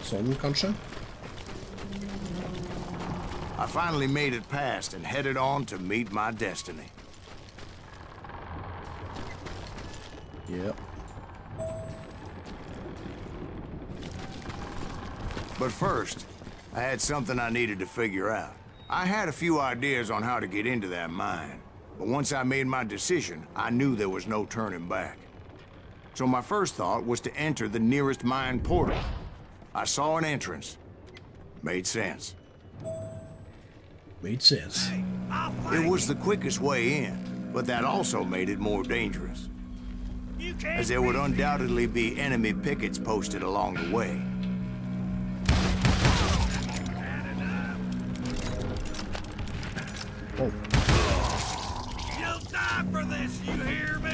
Sånn, kanskje. I finally made it past and headed on to meet my destiny. Yep. But first, I had something I needed to figure out. I had a few ideas on how to get into that mine, but once I made my decision, I knew there was no turning back. So my first thought was to enter the nearest mine portal. I saw an entrance. Made sense. Made sense. It was the quickest way in, but that also made it more dangerous, as there would undoubtedly be enemy pickets posted along the way. Oh. You'll die for this, you hear me?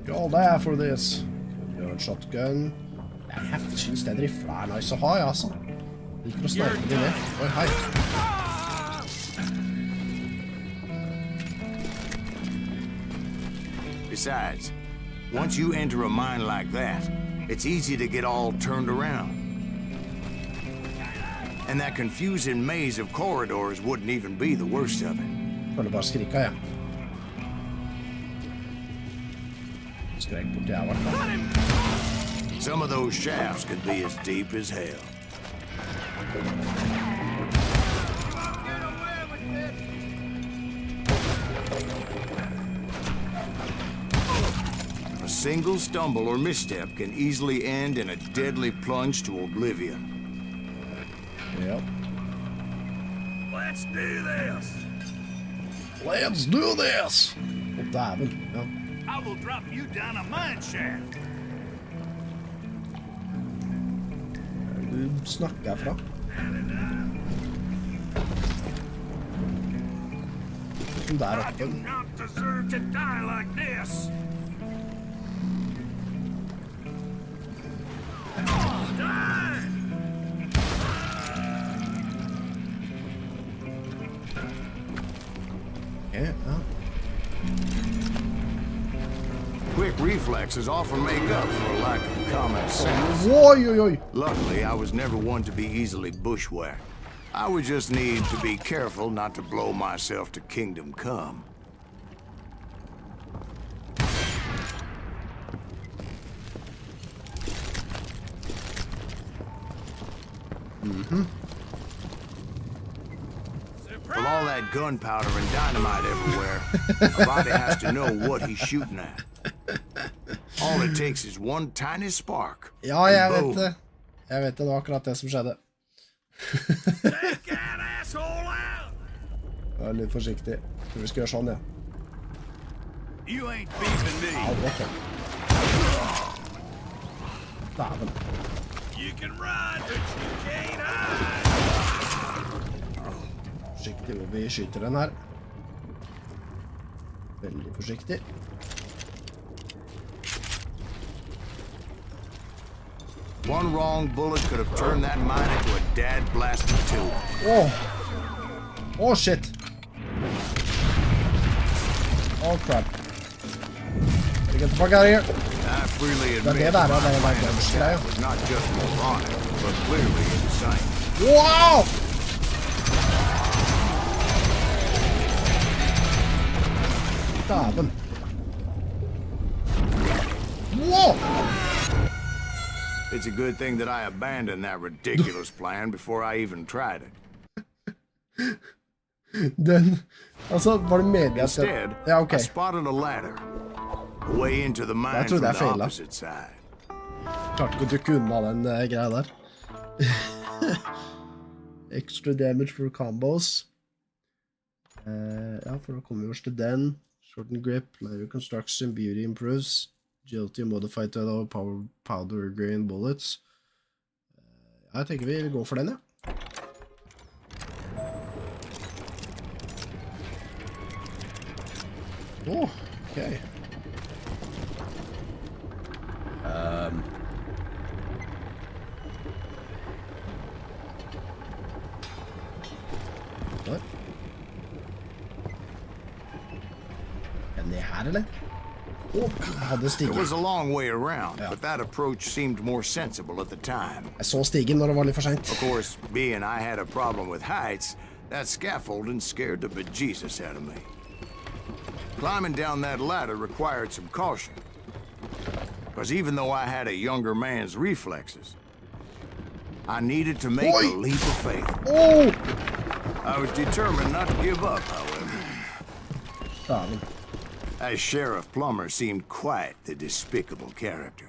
You'll die for this. Vi har en shotgun. Jeg synes den rifla er nice å ha, altså. Liker å snipe de ned. Oi, hei. Besides, once you enter a mine like that, it's easy to get all turned around. And that confusing maze of corridors wouldn't even be the worst of it. Føler bare skrika, ja. Skrek bort jeg, hvertfall. Some of those shafts could be as deep as hell. A single stumble or misstep can easily end in a deadly plunge to oblivion. Yep. Let's do this. Let's do this! Å, dæven, ja. I will drop you down a mine shaft. Du snakker fra. Som der I do oppe. not deserve to die like this. Die! Ja, ja. Quick reflexes often make up for a lack of common sense. Oi, oi, oi! Luckily, I was never one to be easily bushwhacked. I would just need to be careful not to blow myself to kingdom come. With all that gunpowder and dynamite everywhere, a body has to know what he's shooting at. All it takes is one tiny spark. Ja, jeg vet det. Jeg vet det, det var akkurat det som skjedde. Take that asshole out! Vær litt forsiktig. Jeg tror vi skal gjøre sånn, ja. You ain't beefing me. Au, ok. Dæven. You can run, but you can't hide. Forsiktig hvor vi skyter den her. Veldig forsiktig. One wrong bullet could have turned that mine into a dad-blasted tube. Åh! Åh, shit! Oh, crap. Gotta get the fuck out of here. I freely admit det der, my det er plan gunslinger. was not just moronic, but clearly insane. Wow! Dæven. Wow! It's a good thing that I abandoned that ridiculous plan before I even tried it. Den, altså, var det meningen at... Instead, Ja, ok. I spotted a ladder, a way into the mine trodde from jeg the feilet. opposite side. Klarte ikke å dukke unna den greia der. Extra damage for combos. Ja, for da kommer vi oss til den. Shorten grip, layer construction, beauty improves. Agility modified to allow powder grain bullets. Jeg tenker vi går for den, ja. Åh, ok. Er den ned her, eller? Jeg hadde It stigen. was a long way around, Yeah. but that approach seemed more sensible at the time. Jeg så stigen når det var litt for sent. Of course, being I had a problem with heights, that scaffolding scared the bejesus out of me. Climbing down that ladder required some caution. Because even though I had a younger man's reflexes, I needed to make a leap of faith. Åh! I was determined not to give up, however. Dæven. As Sheriff Plummer seemed quite the despicable character.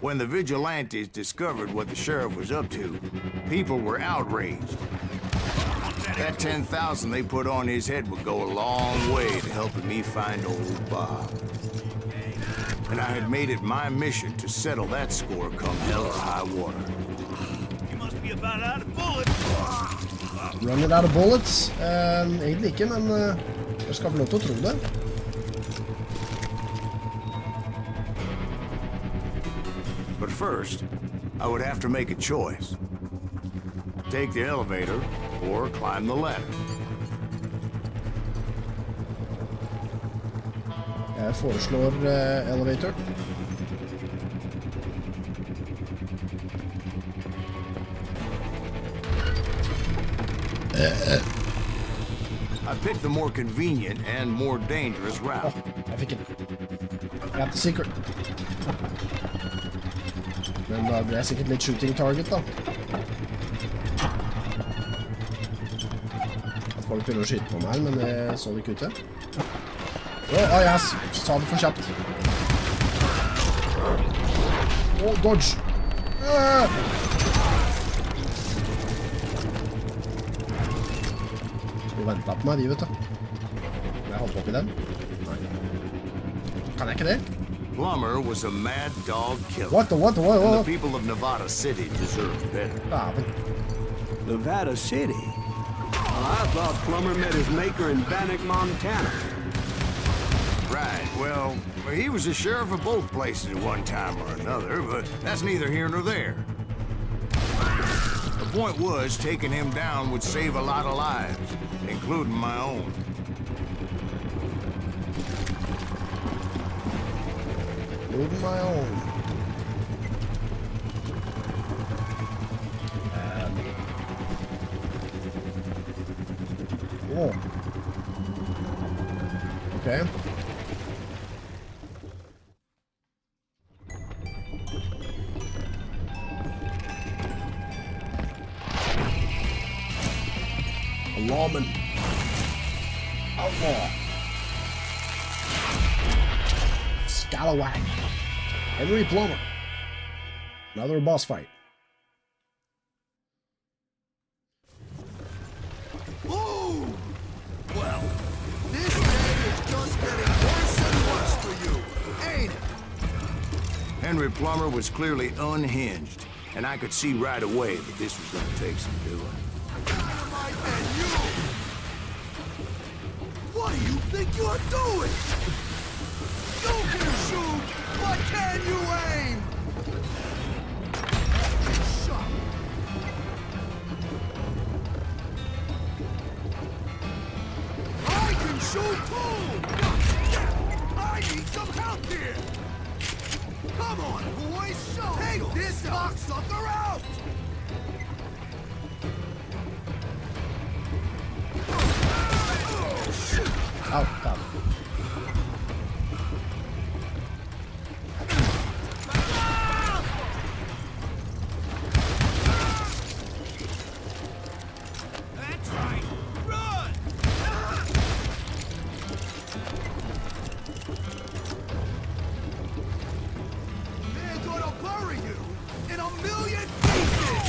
When the vigilantes discovered what the sheriff was up to, people were outraged. That 10,000 they put on his head would go a long way to helping me find old Bob. And I had made it my mission to settle that score come hell or high water. You must be about out of bullets. Running out of bullets? Egentlig ikke, men jeg skal få lov til å tro det. But first, I would have to make a choice. Take the elevator or climb the ladder. Jeg foreslår elevator. I picked the more convenient and more dangerous route. Jeg fikk den. Got the secret. Men da ble jeg sikkert litt shooting target, da. At folk begynner å skyte på meg, men det så det ikke ut til. Jeg sa det for kjapt. Dodge! Skal vente på meg, de, vet du. Kan jeg holde opp i den? Nei. Kan jeg ikke det? Plummer was a mad dog killer. What? And the people of Nevada City deserved better. Dæven. Nevada City? Well, I thought Plummer met his maker in Bannock, Montana. Right, well, he was the sheriff of both places at one time or another, but that's neither here nor there. The point was, taking him down would save a lot of lives, including my own. Including my own. Oh. Okay. A lawman. Outlaw. Scalawag. Henry Plummer. Another boss fight. Whoa! Well, this day is just getting worse and worse for you, ain't it? Henry Plummer was clearly unhinged, and I could see right away that this was going to take some doing. Dynamite and you! What do you think you're doing? You can shoot, but can you aim? Shot. I can shoot too! I need some help here! Come on, boys! Take this cocksucker out! Au, dæven. That's right! Run! They're gonna bury you in a million pieces!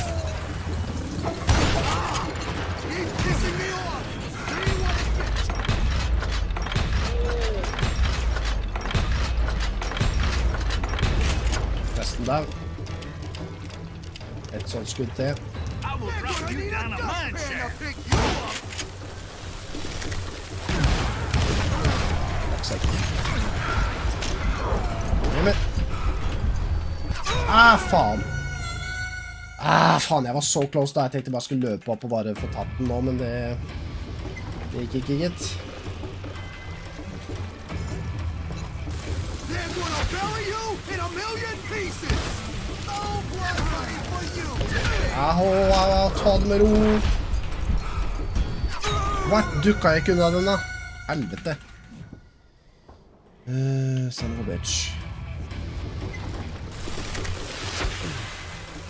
Keep pissing me off! See what it gets you! Resten der. Et sånt skudd til. I will drop you down a mine shaft! Pick you up! Takk selv. Damn it. Faen. Faen, jeg var så close da. Jeg tenkte jeg bare skulle løpe opp og bare få tatt den nå, men det gikk ikke, gitt. bury you in a million pieces. No blood money for you. Ta det med ro. Hva? Dukka jeg ikke unna den da? Helvete. Son of a bitch.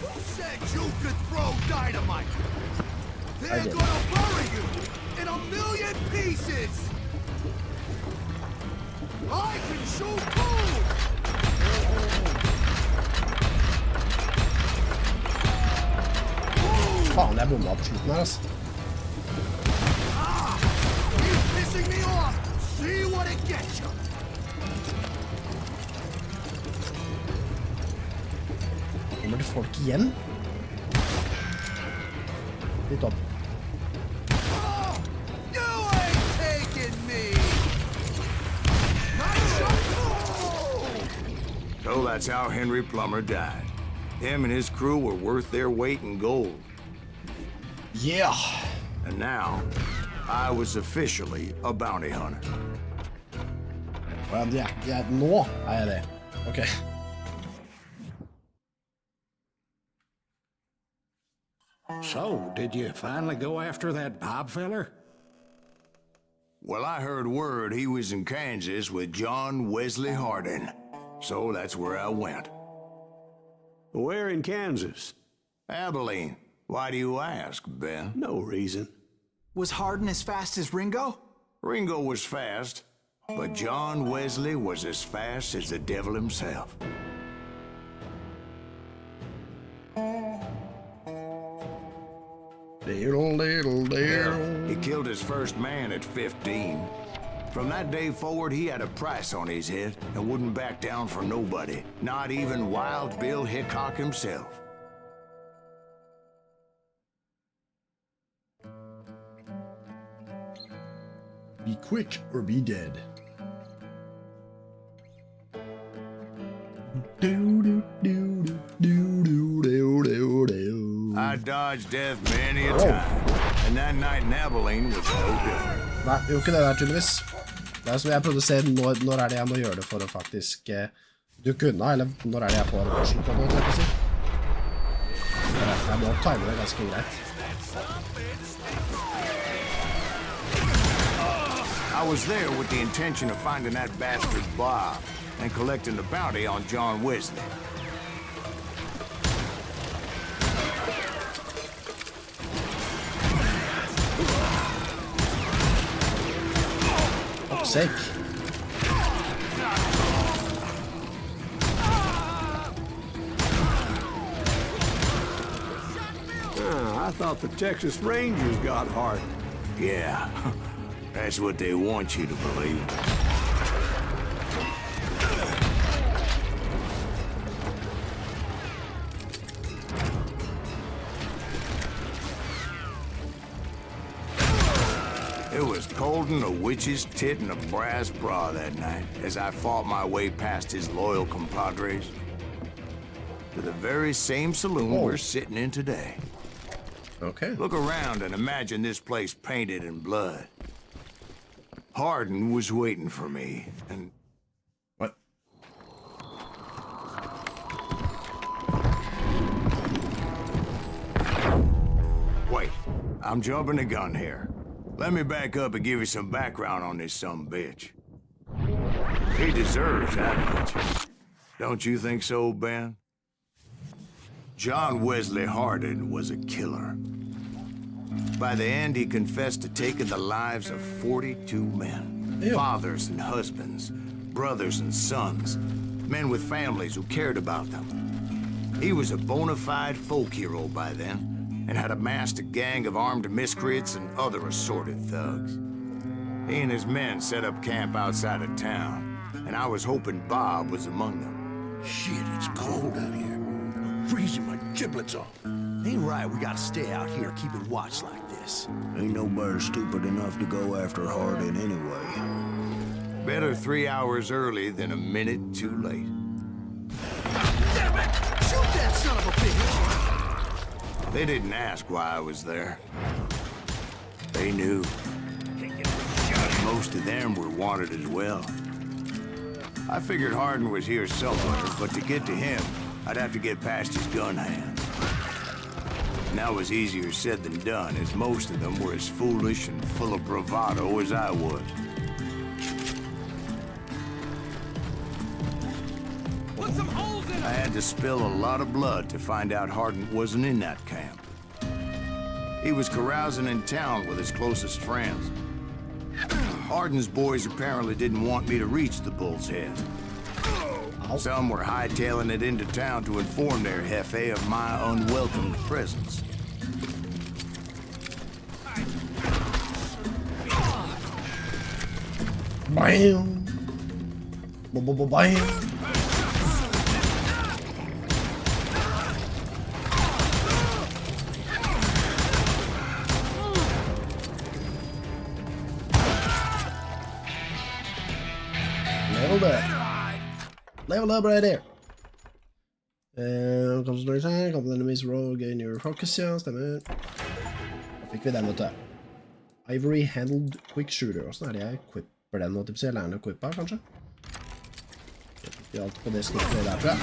Who said you could throw dynamite? They're did. gonna bury you in a million pieces. I can shoot pool. Faen, jeg bomba på slutten her, altså. He's pissing me off. See what it gets you. Kommer det folk igjen? Litt opp. Oh, you ain't taking me. Nice shot. So that's how Henry Plummer died. Him and his crew were worth their weight in gold. Yeah! And now, I was officially a bounty hunter. Nå jeg det. Ok. So, did you finally go after that Bob feller? Well, I heard word he was in Kansas with John Wesley Hardin. So that's where I went. Where in Kansas? Abilene. Why do you ask, Ben? No reason. Was Hardin as fast as Ringo? Ringo was fast, but John Wesley was as fast as the devil himself. He killed his first man at 15. From that day forward, he had a price on his head and wouldn't back down for nobody, not even Wild Bill Hickok himself. Be quick or be dead. I dodged death many a time, and that night in Abilene was no different. Nei, jo ikke det der tydeligvis. Det er som jeg prøvde å se, når er det jeg må gjøre det for å faktisk dukke unna, eller når er det jeg får varsel på det, si. Jeg må time det ganske greit. I was there with the intention of finding that bastard Bob and collecting the bounty on John Wesley. Fuck's sake. I thought the Texas Rangers got hard. Yeah, that's what they want you to believe. It was cold in a witch's tit and a brass bra that night as I fought my way past his loyal compadres to the very same saloon we're sitting in today. Okay. Look around and imagine this place painted in blood. Hardin was waiting for me, and... What? Wait, I'm jumping the gun here. Let me back up and give you some background on this sumbitch. He deserves that much. Don't you think so, Ben? John Wesley Hardin was a killer. By the end, he confessed to taking the lives of 42 men. Ew. Fathers and husbands, brothers and sons, men with families who cared about them. He was a bona fide folk hero by then, and had amassed a gang of armed miscreants and other assorted thugs. He and his men set up camp outside of town, and I was hoping Bob was among them. Shit, it's cold out here. I'm freezing my giblets off. Ain't right, we gotta stay out here keeping watch like this. Ain't nobody stupid enough to go after Hardin anyway. Better 3 hours early than a minute too late. Damn it! Shoot that son of a bitch! They didn't ask why I was there. They knew. Most of them were wanted as well. I figured Hardin was here somewhere, but to get to him, I'd have to get past his gun hands. And that was easier said than done, as most of them were as foolish and full of bravado as I was. Put some holes in I had to spill a lot of blood to find out Hardin wasn't in that camp. He was carousing in town with his closest friends. Hardin's boys apparently didn't want me to reach the Bull's Head. Some were hightailing it into town to inform their jefe of my unwelcome presence. Bam! Bam! Leveled up. Level up right there. Concentration, couple enemies roll, gain your focus, ja, stemmer. Da fikk vi den, vet du. Ivory handled quick shooter. Hvordan er det jeg equipper den nå? Eller er den equippa, kanskje? Jeg fikk jo alt på det skrittet der, tror jeg.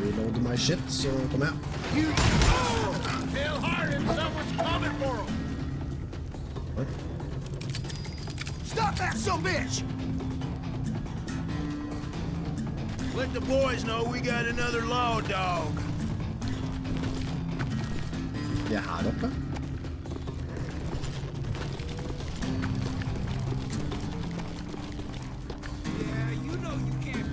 Reload my shit, så kommer jeg. Tell Hardin someone's coming for him. What? Stop that son-bitch! Let the boys know we got another law dog. Vi er her oppe. Yeah, you know you can't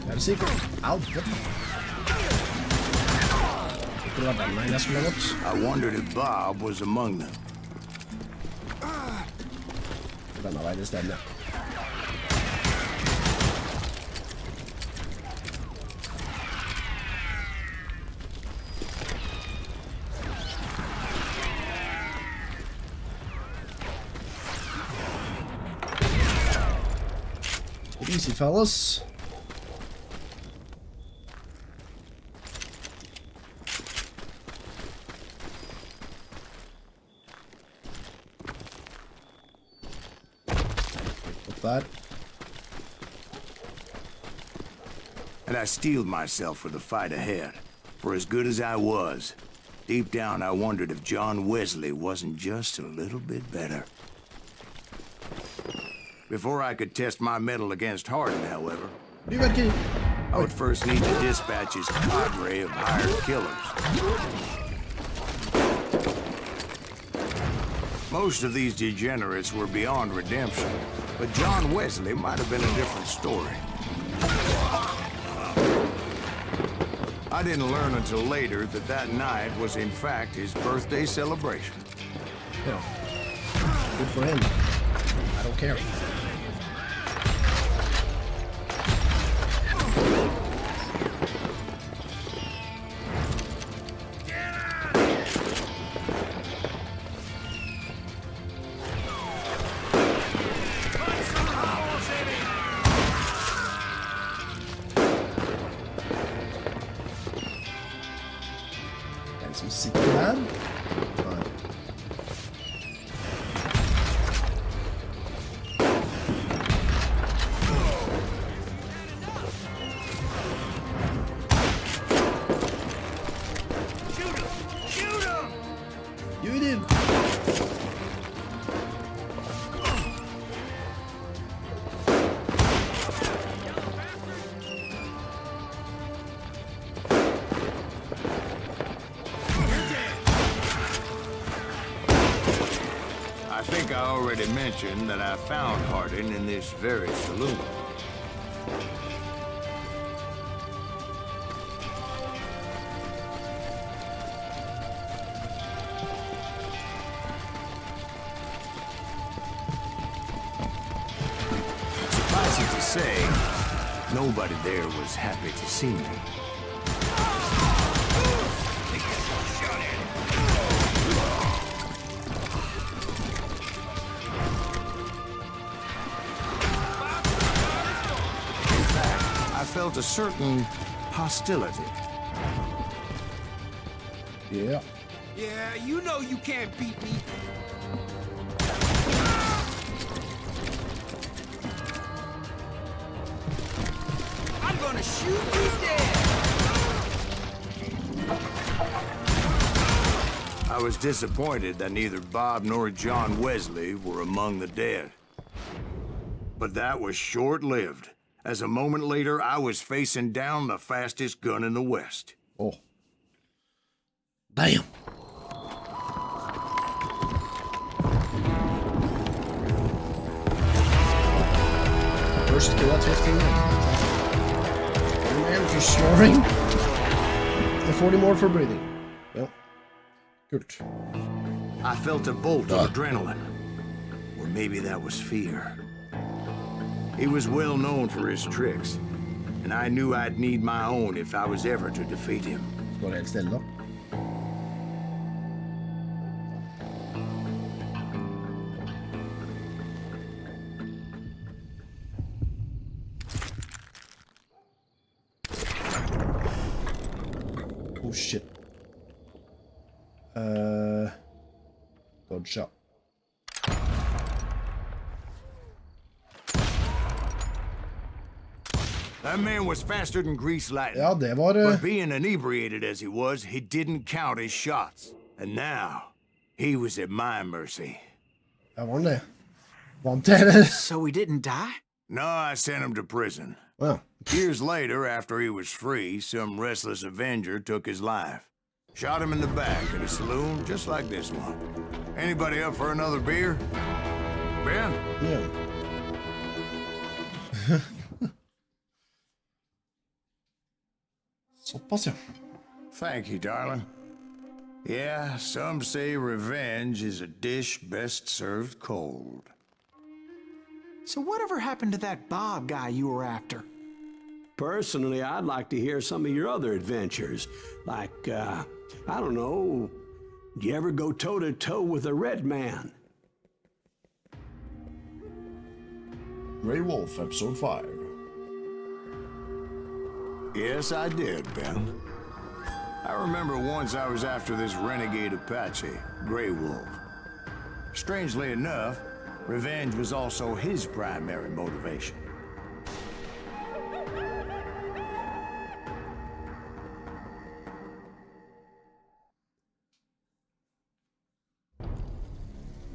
Got a secret. Au, yep. Det var den veien jeg skulle ha gått. I wondered if Bob was among them. Denne veien i stedet, ja. Easy, fellas. That. And I steeled myself for the fight ahead. For as good as I was, deep down I wondered if John Wesley wasn't just a little bit better. Before I could test my mettle against Hardin, however, I would first need to dispatch his cadre of hired killers. Most of these degenerates were beyond redemption, but John Wesley might have been a different story. I didn't learn until later that that night was in fact his birthday celebration. Yeah. Good for him. I don't care. Som sitter her. Nei. You did. I think I already mentioned that I found Hardin in this very saloon. Suffice it to say, nobody there was happy to see me. I felt a certain hostility. Yeah. Yeah, you know you can't beat me. I'm gonna shoot you dead. I was disappointed that neither Bob nor John Wesley were among the dead. But that was short-lived, as a moment later I was facing down the fastest gun in the West. Oh. Damn. First kill at 15 man for snoring. And 40 more for breathing. Well, good. I felt a bolt of adrenaline. Or maybe that was fear. He was well known for his tricks, and I knew I'd need my own if I was ever to defeat him. Står helt stille da. Oh shit. Good shot. That man was faster than greased lightning. Ja, det var... But being inebriated as he was, he didn't count his shots. And now, he was at my mercy. Ja, var det? Vant det? So he didn't die? No, I sent him to prison. Wow. Years later, after he was free, some restless Avenger took his life. Shot him in the back at a saloon just like this one. Anybody up for another beer? Ben? Yeah. Såpass, ja. Thank you, darling. Yeah, some say revenge is a dish best served cold. So whatever happened to that Bob guy you were after? Personally, I'd like to hear some of your other adventures. Like, I don't know, did you ever go toe-to-toe with a red man? Grey Wolf, episode 5. Yes, I did, Ben. I remember once I was after this renegade Apache, Grey Wolf. Strangely enough, revenge was also his primary motivation.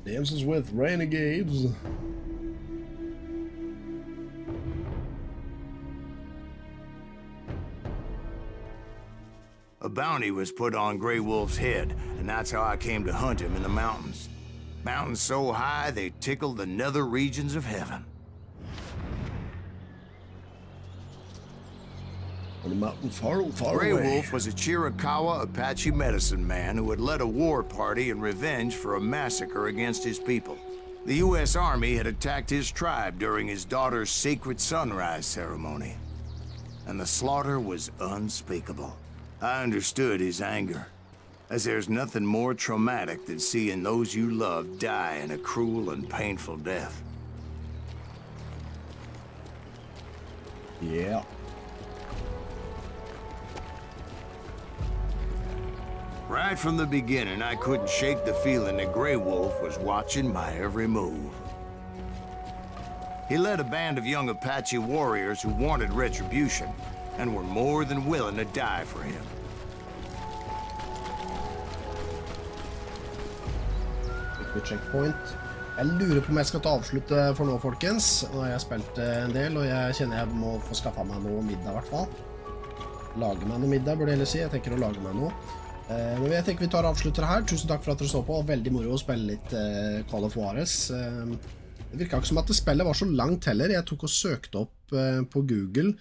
Dances with renegades. A bounty was put on Grey Wolf's head, and that's how I came to hunt him in the mountains. Mountains so high they tickled the nether regions of heaven. On the mountain far, far Grey away. Wolf was a Chiricahua Apache medicine man who had led a war party in revenge for a massacre against his people. The U.S. Army had attacked his tribe during his daughter's sacred sunrise ceremony, and the slaughter was unspeakable. I understood his anger, as there's nothing more traumatic than seeing those you love die in a cruel and painful death. Yeah. Right from the beginning, I couldn't shake the feeling that Grey Wolf was watching my every move. He led a band of young Apache warriors who wanted retribution, and were more than willing to die for him. Checkpoint. Jeg lurer på om jeg skal ta avslutte for nå, folkens. Nå har jeg spilt en del, og jeg kjenner jeg må få skaffet meg noe middag i hvert fall. Lage meg noe middag, burde jeg heller si. Jeg tenker å lage meg noe. Men jeg tenker vi tar avslutter her. Tusen takk for at dere så på. Veldig moro å spille litt Call of Juarez. Det virket ikke som at det spillet var så langt heller. Jeg tok og søkte opp på Google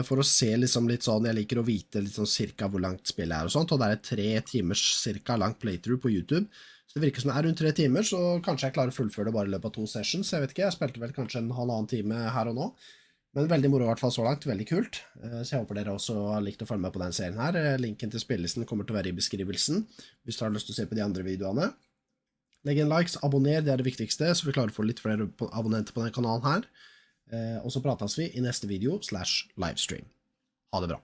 for å se liksom litt sånn, jeg liker å vite litt sånn cirka hvor langt spillet er og sånt, og det er 3 timers cirka langt playthrough på YouTube. Så det virker som det er rundt 3 timer, så kanskje jeg klarer å fullføre det bare i løpet av 2 sessions. Jeg vet ikke, jeg spilte vel kanskje en halvannen time her og nå. Men veldig moro i hvert fall så langt, veldig kult. Så jeg håper dere også har likt å følge med på den serien her. Linken til spillelisten kommer til å være i beskrivelsen, hvis dere har lyst til å se på de andre videoene. Legg en likes, abonner, det er det viktigste, så vi klarer å få litt flere abonnenter på denne kanalen her. Og så prates vi i neste video /livestream. Ha det bra.